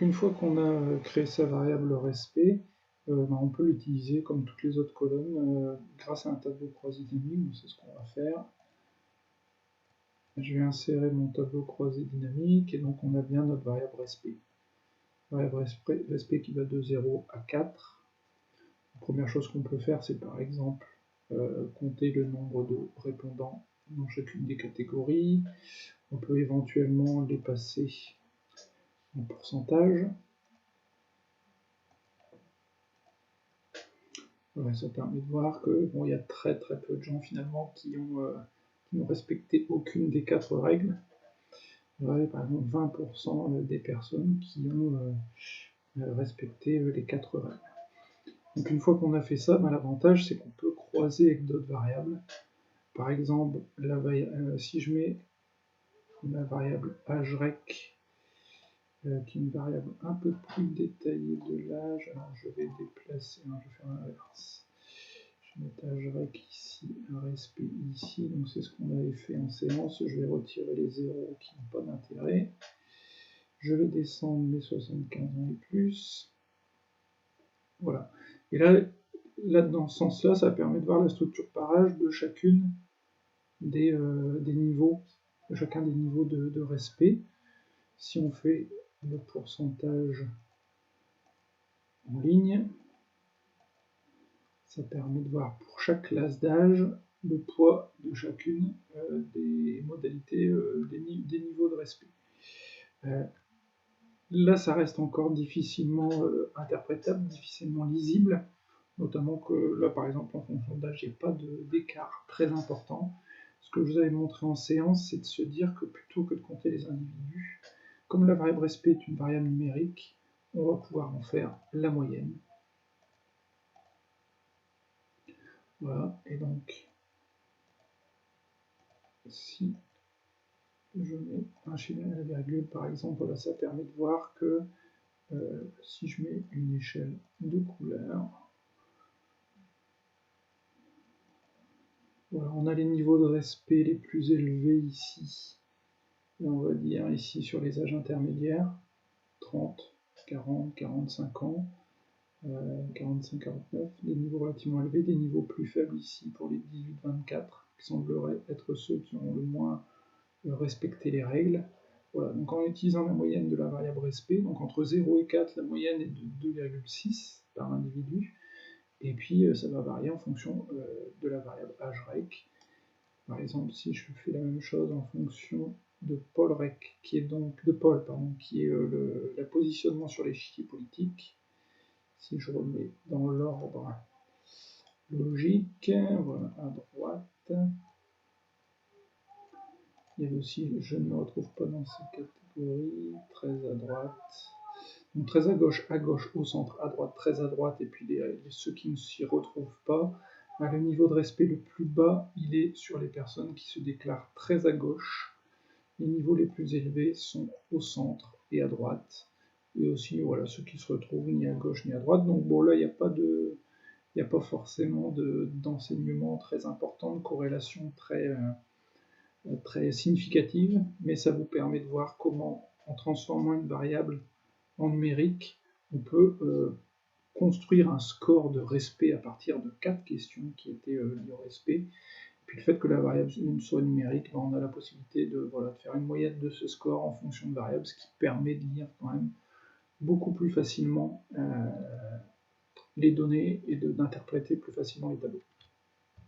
Donc une fois qu'on a créé sa variable respect, on peut l'utiliser comme toutes les autres colonnes grâce à un tableau croisé dynamique. C'est ce qu'on va faire. Je vais insérer mon tableau croisé dynamique et donc on a bien notre variable respect. Variable respect qui va de 0 à 4. La première chose qu'on peut faire, c'est par exemple compter le nombre de répondants dans chacune des catégories. On peut éventuellement les passer en pourcentage. Ouais, ça permet de voir que bon, y a très peu de gens finalement qui n'ont respecté aucune des 4 règles. Ouais, par exemple 20% des personnes qui ont respecté les 4 règles. Donc une fois qu'on a fait ça, l'avantage c'est qu'on peut croiser avec d'autres variables. Par exemple, si je mets la variable agerec, qui est une variable un peu plus détaillée de l'âge, alors je vais déplacer, je vais faire l'inverse. Je vais mettre agerec ici, respect ici, donc c'est ce qu'on avait fait en séance. Je vais retirer les zéros qui n'ont pas d'intérêt. Je vais descendre mes 75 ans et plus. Voilà. Et là dans ce sens-là, ça permet de voir la structure par âge de chacune des niveaux, de chacun des niveaux de respect. Si on fait le pourcentage en ligne, ça permet de voir pour chaque classe d'âge le poids de chacune des modalités, des niveaux de respect. Là, ça reste encore difficilement interprétable, difficilement lisible, notamment que là, par exemple, en fonction d'âge, il n'y a pas d'écart très important. Ce que je vous avais montré en séance, c'est de se dire que plutôt que de compter les individus, comme la variable respect est une variable numérique, on va pouvoir en faire la moyenne. Voilà, et donc, si je mets un schéma à la virgule, par exemple, là, ça permet de voir que si je mets une échelle de couleurs, voilà, on a les niveaux de respect les plus élevés ici. Et on va dire ici sur les âges intermédiaires, 30, 40, 45 ans, 45-49, des niveaux relativement élevés, des niveaux plus faibles ici pour les 18-24, qui sembleraient être ceux qui ont le moins respecté les règles. Voilà, donc en utilisant la moyenne de la variable respect, donc entre 0 et 4, la moyenne est de 2,6 par individu, et puis ça va varier en fonction de la variable agerec. Par exemple, si je fais la même chose en fonction de polrec, qui est donc de Paul, pardon, qui est le positionnement sur l'échiquier politique. Si je remets dans l'ordre logique, voilà, à droite. Il y a aussi, je ne me retrouve pas dans ces catégories, très à droite. Donc très à gauche, au centre, à droite, très à droite, et puis ceux qui ne s'y retrouvent pas. Le niveau de respect le plus bas, il est sur les personnes qui se déclarent très à gauche. Les niveaux les plus élevés sont au centre et à droite. Et aussi, voilà, ceux qui se retrouvent ni à gauche ni à droite. Donc bon, là, il n'y a pas forcément d'enseignement très important, de corrélation très significative, mais ça vous permet de voir comment, en transformant une variable en numérique, on peut construire un score de respect à partir de 4 questions qui étaient liées au respect. Et puis le fait que la variable soit numérique, on a la possibilité de faire une moyenne de ce score en fonction de variables, ce qui permet de lire quand même beaucoup plus facilement les données et d'interpréter plus facilement les tableaux.